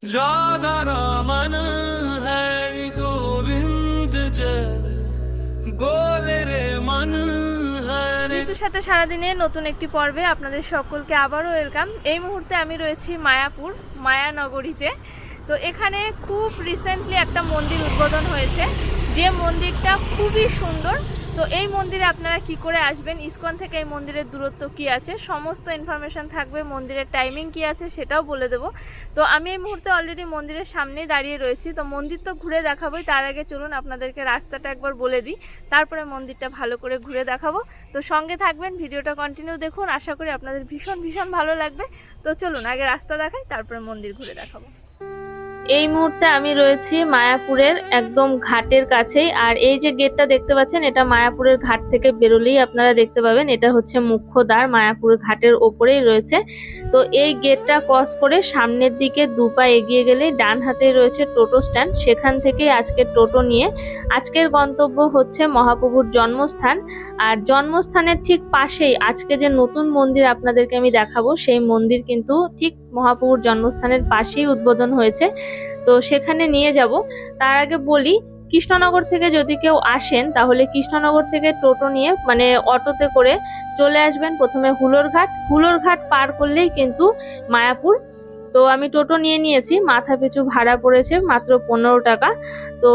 राधा रमन है गोविंद जय बोले रे मन है ঋতুর সাথে সারাদিনে নতুন একটি পর্বে আপনাদের সকলকে আবারও ওয়েলকাম। এই মুহূর্তে আমি রয়েছি মায়াপুর মায়ানগরীতে। তো এখানে খুব রিসেন্টলি একটা মন্দির উদ্বোধন হয়েছে, যে মন্দিরটা খুবই সুন্দর। তো এই মন্দিরে আপনারা কি করে আসবেন, ইসকন থেকে এই মন্দিরের দূরত্ব কি আছে, সমস্ত ইনফরমেশন থাকবে, মন্দিরের টাইমিং কি আছে সেটাও বলে দেবো। তো আমি এই মুহূর্তে অলরেডি মন্দিরের সামনেই দাঁড়িয়ে রয়েছি। তো মন্দির তো ঘুরে দেখাবোই, তার আগে চলুন আপনাদেরকে রাস্তাটা একবার বলে দিই, তারপরে মন্দিরটা ভালো করে ঘুরে দেখাবো। তো সঙ্গে থাকবেন, ভিডিওটা কন্টিনিউ দেখুন, আশা করি আপনাদের ভীষণ ভীষণ ভালো লাগবে। তো চলুন আগে রাস্তা দেখাই, তারপরে মন্দির ঘুরে দেখাবো। এই মুহূর্তে আমি রয়েছি মায়াপুরের একদম ঘাটের কাছেই। আর এই যে গেটটা দেখতে পাচ্ছেন, এটা মায়াপুরের ঘাট থেকে বেরোলেই আপনারা দেখতে পাবেন। এটা হচ্ছে মুখ্য দ্বার, মায়াপুরের ঘাটের ওপরেই রয়েছে। তো এই গেটটা ক্রস করে সামনের দিকে দুপা এগিয়ে গেলে ডান হাতেই রয়েছে টোটো স্ট্যান্ড। সেখান থেকেই আজকের টোটো নিয়ে আজকের গন্তব্য হচ্ছে মহাপ্রভুর জন্মস্থান। আর জন্মস্থানের ঠিক পাশেই আজকে যে নতুন মন্দির আপনাদেরকে আমি দেখাবো, সেই মন্দির কিন্তু ঠিক মহাপ্রভুর জন্মস্থানের পাশেই উদ্বোধন হয়েছে। তো সেখানে নিয়ে যাব। তার আগে বলি, কৃষ্ণনগর থেকে যদি কেউ আসেন তাহলে কৃষ্ণনগর থেকে টোটো নিয়ে মানে অটোতে করে চলে আসবেন প্রথমে হুলোরঘাট পার করলেই কিন্তু মায়াপুর। তো আমি টোটো নিয়ে নিয়েছি, মাথা পিছু ভাড়া পড়েছে মাত্র 15 টাকা। তো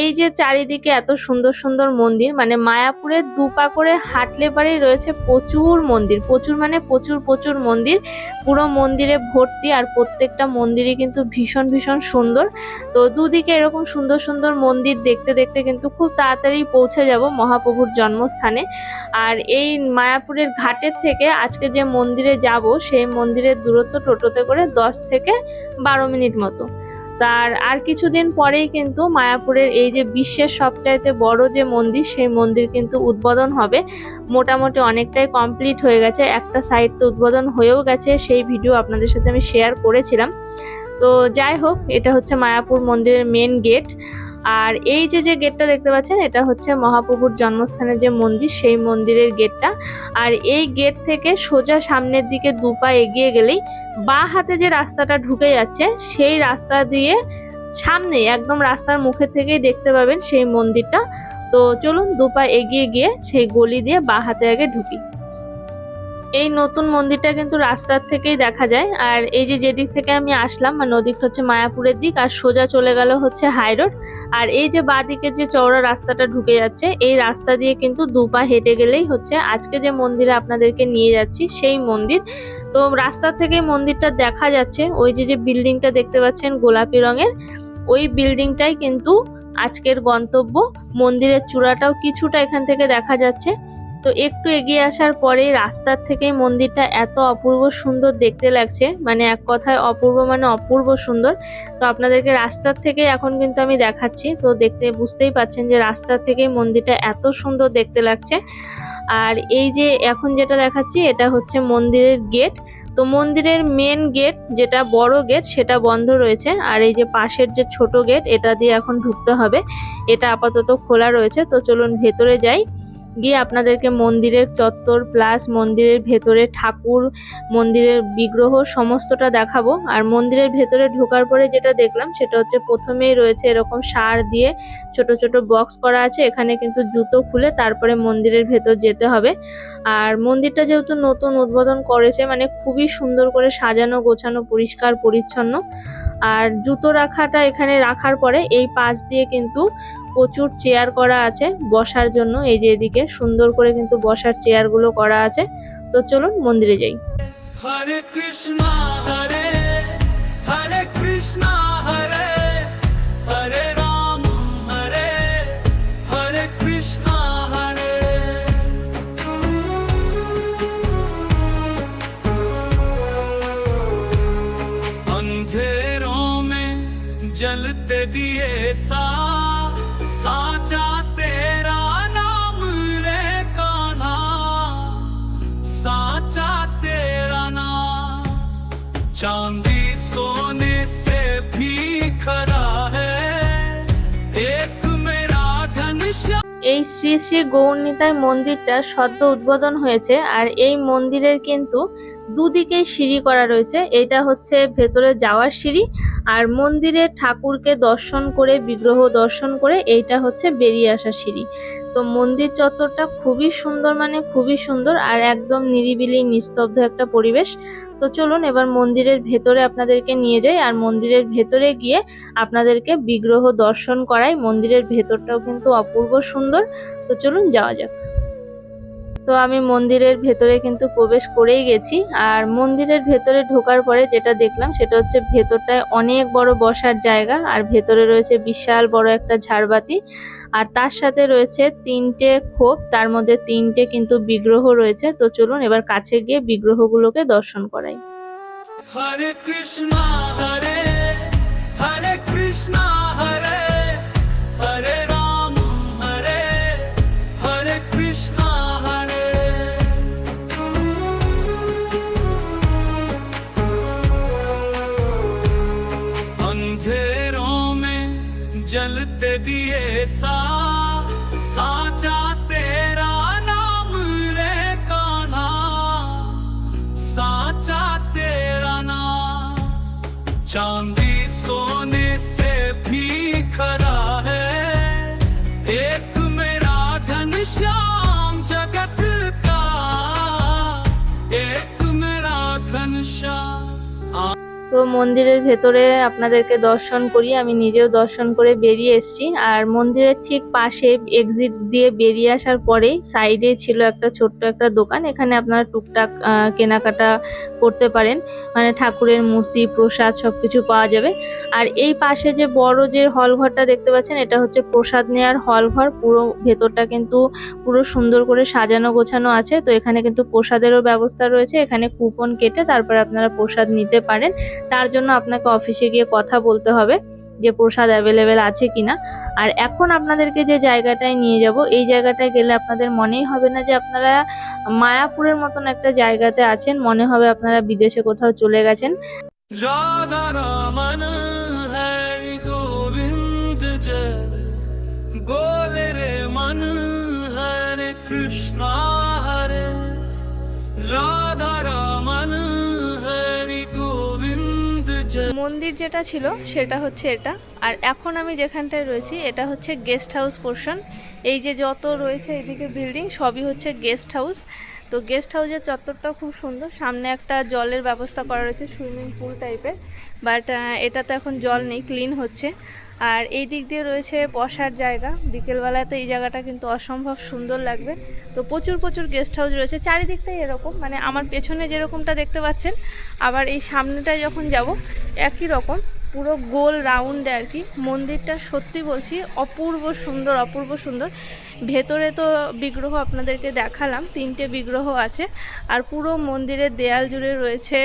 এই যে চারিদিকে এত সুন্দর সুন্দর মন্দির, মানে মায়াপুরের দুপা করে হাঁটলে পারেই রয়েছে প্রচুর মন্দির, প্রচুর মানে প্রচুর প্রচুর মন্দির, পুরো মন্দিরে ভর্তি। আর প্রত্যেকটা মন্দিরই কিন্তু ভীষণ ভীষণ সুন্দর। তো দুদিকে এরকম সুন্দর সুন্দর মন্দির দেখতে দেখতে কিন্তু খুব তাড়াতাড়ি পৌঁছে যাব মহাপ্রভুর জন্মস্থানে। আর এই মায়াপুরের ঘাটের থেকে আজকে যে মন্দিরে যাব, সেই মন্দিরের দূরত্ব টোটোতে করে 10 থেকে 12 মিনিট মতো। আর কিছুদিন পরেই কিন্তু মায়াপুরের এই যে বিশ্বের সবচাইতে বড় যে মন্দির, সেই মন্দির কিন্তু উদ্বোধন হবে। মোটামুটি অনেকটাই কমপ্লিট হয়ে গেছে, একটা সাইড তো উদ্বোধন হয়েও গেছে, সেই ভিডিও আপনাদের সাথে আমি শেয়ার করেছিলাম। তো যাই হোক, এটা হচ্ছে মায়াপুর মন্দিরের মেন গেট। আর এই যে গেটটা দেখতে পাচ্ছেন, এটা হচ্ছে মহাপ্রভুর জন্মস্থানের যে মন্দির, সেই মন্দিরের গেটটা। আর এই গেট থেকে সোজা সামনের দিকে দুপা এগিয়ে গেলেই বাঁ হাতে যে রাস্তাটা ঢুকে যাচ্ছে, সেই রাস্তা দিয়ে সামনে একদম রাস্তার মুখে থেকেই দেখতে পাবেন সেই মন্দিরটা। তো চলুন দুপা এগিয়ে গিয়ে সেই গলি দিয়ে বাঁ হাতে আগে ঢুকি। এই নতুন মন্দিরটা কিন্তু রাস্তার থেকেই দেখা যায়। আর এই যে যেদিক থেকে আমি আসলাম, মানে ওদিকটা হচ্ছে মায়াপুরের দিক, আর সোজা চলে গেল হচ্ছে হাই রোড। আর এই যে বাঁদিকে যে চওড়া রাস্তাটা ঢুকে যাচ্ছে, এই রাস্তা দিয়ে কিন্তু দুপা হেঁটে গেলেই হচ্ছে আজকে যে মন্দিরে আপনাদেরকে নিয়ে যাচ্ছি সেই মন্দির। তো রাস্তা থেকে মন্দিরটা দেখা যাচ্ছে, ওই যে বিল্ডিংটা দেখতে পাচ্ছেন গোলাপি রঙের, ওই বিল্ডিংটাই কিন্তু আজকের গন্তব্য। মন্দিরের চূড়াটাও কিছুটা এখান থেকে দেখা যাচ্ছে। তো একটু এগিয়ে আসার পরে রাস্তার থেকেই মন্দিরটা এত অপূর্ব সুন্দর দেখতে লাগছে, মানে এক কথায় অপূর্ব মানে অপূর্ব সুন্দর। তো আপনাদেরকে রাস্তার থেকে এখন কিন্তু আমি দেখাচ্ছি, তো দেখতে বুঝতেই পাচ্ছেন যে রাস্তার থেকেই মন্দিরটা এত সুন্দর দেখতে লাগছে। আর এই যে এখন যেটা দেখাচ্ছি, এটা হচ্ছে মন্দিরের গেট। তো মন্দিরের মেন গেট যেটা বড় গেট, সেটা বন্ধ রয়েছে। আর এই যে পাশের যে ছোট গেট, এটা দিয়ে এখন ঢুকতে হবে, এটা আপাতত খোলা রয়েছে। তো চলুন ভেতরে যাই, গিয়ে আপনাদেরকে মন্দিরের চত্বর প্লাস মন্দিরের ভেতরে ঠাকুর, মন্দিরের বিগ্রহ সমস্তটা দেখাবো। আর মন্দিরের ভেতরে ঢোকার পরে যেটা দেখলাম, সেটা হচ্ছে প্রথমেই রয়েছে এরকম সার দিয়ে ছোট ছোট বক্স করা আছে, এখানে কিন্তু জুতো খুলে তারপরে মন্দিরের ভেতর যেতে হবে। আর মন্দিরটা যেহেতু নতুন উদ্বোধন করেছে, মানে খুবই সুন্দর করে সাজানো গোছানো পরিষ্কার পরিচ্ছন্ন। আর জুতো রাখাটা এখানে রাখার পরে এই পাশ দিয়ে কিন্তু প্রচুর চেয়ার করা আছে বসার জন্য। এই যে এদিকে সুন্দর করে কিন্তু বসার চেয়ার গুলো করা আছে। তো চলুন মন্দিরে যাই। हरे कृष्णा हरे हरे कृष्णा हरे हरे राम हरे हरे कृष्णा हरे अंधेरों में जलते दिए साचा तेरा नाम रे कान्हा, साचा तेरा नाम चांदी सोने से भी खरा है एक मेरा घनश्याम। এই শ্রী শ্রী গৌরনিতাই মন্দিরটা সদ্য উদ্বোধন হয়েছে। আর এই মন্দিরের কিন্তু দুদিকে সিঁড়ি করা রয়েছে। এইটা হচ্ছে ভেতরে যাওয়ার সিঁড়ি, আর মন্দিরে ঠাকুরকে দর্শন করে, বিগ্রহ দর্শন করে এইটা হচ্ছে বেরিয়ে আসার সিঁড়ি। তো মন্দির চত্বরটা খুবই সুন্দর, মানে খুবই সুন্দর, আর একদম নিরিবিলি নিস্তব্ধ একটা পরিবেশ। তো চলুন এবার মন্দিরের ভেতরে আপনাদেরকে নিয়ে যাই, আর মন্দিরের ভেতরে গিয়ে আপনাদেরকে বিগ্রহ দর্শন করাই। মন্দিরের ভেতরটাও কিন্তু অপূর্ব সুন্দর। তো চলুন যাওয়া যাক। তো আমি মন্দিরের ভেতরে কিন্তু প্রবেশ করেই গেছি, আর মন্দিরের ভেতরে ঢোকার পরে যেটা দেখলাম সেটা হচ্ছে ভেতরটায় অনেক বড় বসার জায়গা, আর ভেতরে রয়েছে বিশাল বড় একটা ঝাড়বাতি, আর তার সাথে রয়েছে 3টে খোপ, তার মধ্যে 3টে কিন্তু বিগ্রহ রয়েছে। তো চলুন এবার কাছে গিয়ে বিগ্রহগুলোকে দর্শন করাই। হরে কৃষ্ণ হরে হরে কৃষ্ণ হরে হরে রাম হরে হরে কৃষ্ণ হরে। अंधेरों में जलते दिए साचा तेरा नाम रे कान्हा, साचा तेरा नाम चांदी सोने से भी खरा है, एक मेरा घनश्याम जगत का, एक मेरा घनश्याम। তো মন্দিরের ভেতরে আপনাদেরকে দর্শন করি, আমি নিজেও দর্শন করে বেরিয়ে এসেছি। আর মন্দিরের ঠিক পাশে এক্সিট দিয়ে বেরিয়ে আসার পরেই সাইডে ছিল একটা ছোট্ট একটা দোকান। এখানে আপনারা টুকটাক কেনাকাটা করতে পারেন, মানে ঠাকুরের মূর্তি, প্রসাদ সবকিছু পাওয়া যাবে। আর এই পাশে যে বড় যে হল ঘরটা দেখতে পাচ্ছেন, এটা হচ্ছে প্রসাদ নেওয়ার হল ঘর। পুরো ভেতরটা কিন্তু পুরো সুন্দর করে সাজানো গোছানো আছে। তো এখানে কিন্তু প্রসাদেরও ব্যবস্থা রয়েছে, এখানে কুপন কেটে তারপর আপনারা প্রসাদ নিতে পারেন। তার জন্য আপনাকে অফিসে গিয়ে কথা বলতে হবে যে প্রসাদ অ্যাভেলেবেল আছে কিনা। আর এখন আপনাদেরকে যে জায়গাটায় নিয়ে যাব, এই জায়গাটায় গেলে আপনাদের মনেই হবে না যে আপনারা মায়াপুরের মতন একটা জায়গাতে আছেন, মনে হবে আপনারা বিদেশে কোথাও চলে গেছেন। राधा रमन हरि गोविंद जय, बोले रे मन हरे कृष्णा हरे, राधा रमन हरि गोविंद जय। মন্দির যেটা ছিল সেটা হচ্ছে এটা, আর এখন আমি যেখানটায় রয়েছি এটা হচ্ছে গেস্ট হাউস পোর্শন। এই যে যত রয়েছে এদিকে বিল্ডিং সবই হচ্ছে গেস্ট হাউস। তো গেস্ট হাউসের চত্বরটাও খুব সুন্দর, সামনে একটা জলের ব্যবস্থা করা রয়েছে, সুইমিং পুল টাইপের, বাট এটাতে এখন জল নেই, ক্লিন হচ্ছে। আর এই দিক দিয়ে রয়েছে বসার জায়গা, বিকেলবেলাতে এই জায়গাটা কিন্তু অসম্ভব সুন্দর লাগবে। তো প্রচুর প্রচুর গেস্ট হাউস রয়েছে চারিদিকটাই এরকম, মানে আমার পেছনে যেরকমটা দেখতে পাচ্ছেন, আবার এই সামনেটায় যখন যাব একই রকম, পুরো গোল রাউন্ডে আর কি। মন্দিরটা সত্যি বলছি অপূর্ব সুন্দর, অপূর্ব সুন্দর। ভেতরে তো বিগ্রহ আপনাদেরকে দেখালাম, 3টে বিগ্রহ আছে, আর পুরো মন্দিরের দেয়াল জুড়ে রয়েছে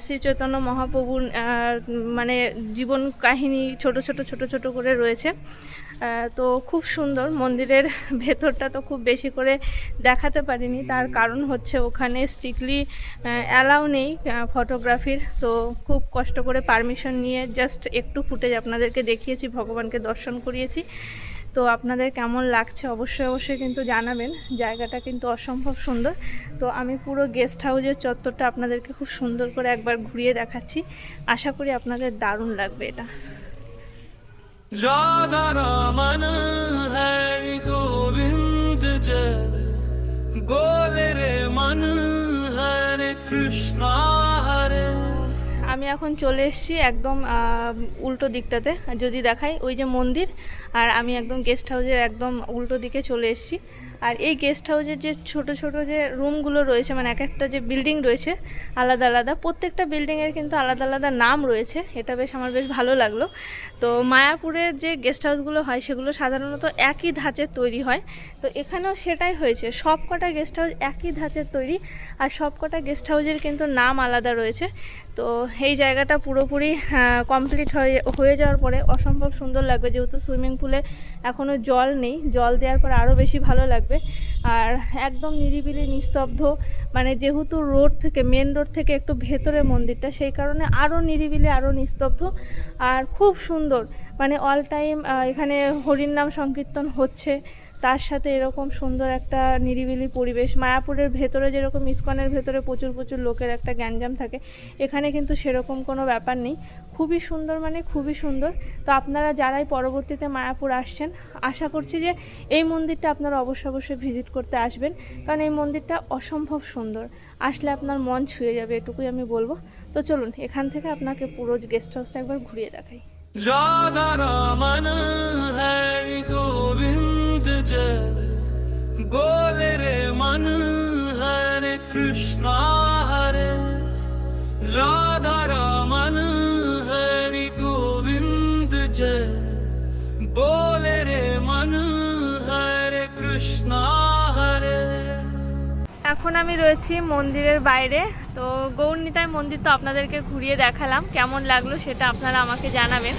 শ্রী চৈতন্য মহাপ্রভুর মানে জীবন কাহিনী ছোট ছোট করে রয়েছে। তো খুব সুন্দর। মন্দিরের ভেতরটা তো খুব বেশি করে দেখাতে পারিনি, তার কারণ হচ্ছে ওখানে স্ট্রিক্টলি অ্যালাউ নেই ফটোগ্রাফির। তো খুব কষ্ট করে পারমিশন নিয়ে জাস্ট একটু ফুটেজ আপনাদেরকে দেখিয়েছি, ভগবানকে দর্শন করিয়েছি। তো আপনাদের কেমন লাগছে অবশ্যই কিন্তু জানাবেন, জায়গাটা কিন্তু অসম্ভব সুন্দর। তো আমি পুরো গেস্ট হাউসের চত্বরটা আপনাদেরকে খুব সুন্দর করে একবার ঘুরিয়ে দেখাচ্ছি, আশা করি আপনাদের দারুণ লাগবে এটা। राधा रमन हरि गोविंद जय, बोले रे मन हरे कृष्णा हरे। আমি এখন চলে এসেছি একদম উল্টো দিকটাতে, যদি দেখাই ওই যে মন্দির, আর আমি একদম গেস্ট হাউসের একদম উল্টো দিকে চলে এসেছি। আর এই গেস্ট হাউসের যে ছোট যে রুমগুলো রয়েছে, মানে এক একটা যে বিল্ডিং রয়েছে আলাদা আলাদা, প্রত্যেকটা বিল্ডিংয়ের কিন্তু আলাদা আলাদা নাম রয়েছে। এটা আমার বেশ ভালো লাগলো। তো মায়াপুরের যে গেস্ট হাউসগুলো হয় সেগুলো সাধারণত একই ধাঁচের তৈরি হয়, তো এখানেও সেটাই হয়েছে। সব কটা গেস্ট হাউস একই ধাঁচের তৈরি, আর সব কটা গেস্ট হাউসের কিন্তু নাম আলাদা রয়েছে। তো এই জায়গাটা পুরোপুরি কমপ্লিট হয়ে যাওয়ার পরে অসম্ভব সুন্দর লাগবে, যেহেতু সুইমিং পুলে এখনও জল নেই, জল দেওয়ার পর আরও বেশি ভালো লাগবে। আর একদম নিরিবিলি নিস্তব্ধ, মানে যেহেতু মেন রোড থেকে একটু ভেতরে মন্দিরটা, সেই কারণে আরও নিরিবিলি, আরও নিস্তব্ধ, আর খুব সুন্দর। মানে অল টাইম এখানে হরির নাম সংকীর্তন হচ্ছে। তার সাথে এরকম সুন্দর একটা নিরিবিলি পরিবেশ। মায়াপুরের ভেতরে যেরকম ইসকনের ভেতরে প্রচুর প্রচুর লোকের একটা গ্যাঞ্জাম থাকে, এখানে কিন্তু সেরকম কোনো ব্যাপার নেই। খুবই সুন্দর, মানে খুবই সুন্দর। তো আপনারা যারাই পরবর্তীতে মায়াপুর আসছেন, আশা করছি যে এই মন্দিরটা আপনারা অবশ্যই ভিজিট করতে আসবেন, কারণ এই মন্দিরটা অসম্ভব সুন্দর। আসলে আপনার মন ছুঁয়ে যাবে, এটুকুই আমি বলবো। তো চলুন এখান থেকে আপনাকে পুরো গেস্ট হাউসটা একবার ঘুরিয়ে দেখাই। राधा रमन हरि गोविंद जय बोले रे मन हरे कृष्णा हरे राधा रमन हरि गोविंद जय बोले रे मन हरे कृष्णा हरे। এখন আমি রয়েছি মন্দিরের বাইরে। তো গৌরনিতাই মন্দির তো আপনাদেরকে ঘুরিয়ে দেখালাম, কেমন লাগলো সেটা আপনারা আমাকে জানাবেন।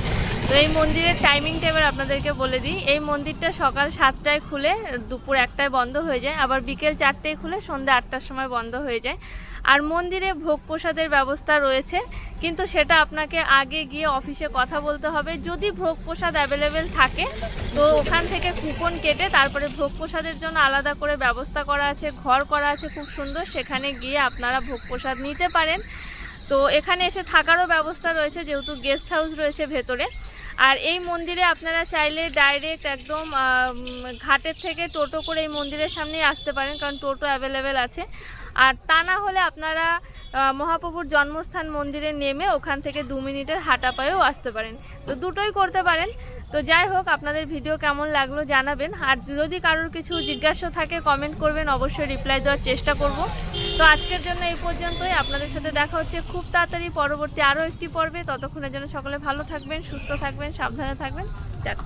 তো এই মন্দিরের টাইমিংটা এবার আপনাদেরকে বলে দিই। এই মন্দিরটা সকাল 7টায় খুলে দুপুর 1টায় বন্ধ হয়ে যায়, আবার বিকেল 4টায় খুলে সন্ধ্যা 8টার সময় বন্ধ হয়ে যায়। আর মন্দিরে ভোগ প্রসাদের ব্যবস্থা রয়েছে, কিন্তু সেটা আপনাকে আগে গিয়ে অফিসে কথা বলতে হবে। যদি ভোগ প্রসাদ অ্যাভেলেবেল থাকে তো ওখান থেকে কুপন কেটে তারপরে ভোগ প্রসাদের জন্য আলাদা করে ব্যবস্থা করা আছে, ঘর করা আছে খুব সুন্দর, সেখানে গিয়ে আপনারা ভোগ প্রসাদ নিতে পারেন। তো এখানে এসে থাকারও ব্যবস্থা রয়েছে, যেহেতু গেস্ট হাউস রয়েছে ভেতরে। আর এই মন্দিরে আপনারা চাইলে ডাইরেক্ট একদম ঘাটের থেকে টোটো করে এই মন্দিরের সামনেই আসতে পারেন, কারণ টোটো অ্যাভেলেবেল আছে। আর তা না হলে আপনারা মহাপ্রভুর জন্মস্থান মন্দিরে নেমে ওখান থেকে 2 মিনিটের হাঁটা পায়েও আসতে পারেন। তো দুটোই করতে পারেন। তো যাই হোক, আপনাদের ভিডিও কেমন লাগলো জানাবেন। আর যদি কারোর কিছু জিজ্ঞাসা থাকে কমেন্ট করবেন, অবশ্যই রিপ্লাই দেওয়ার চেষ্টা করব। তো আজকের জন্য এই পর্যন্তই। আপনাদের সাথে দেখা হচ্ছে খুব তাড়াতাড়ি পরবর্তী আরও একটি পর্বে। ততক্ষণের জন্য সকলে ভালো থাকবেন, সুস্থ থাকবেন, সাবধানে থাকবেন। টাটা।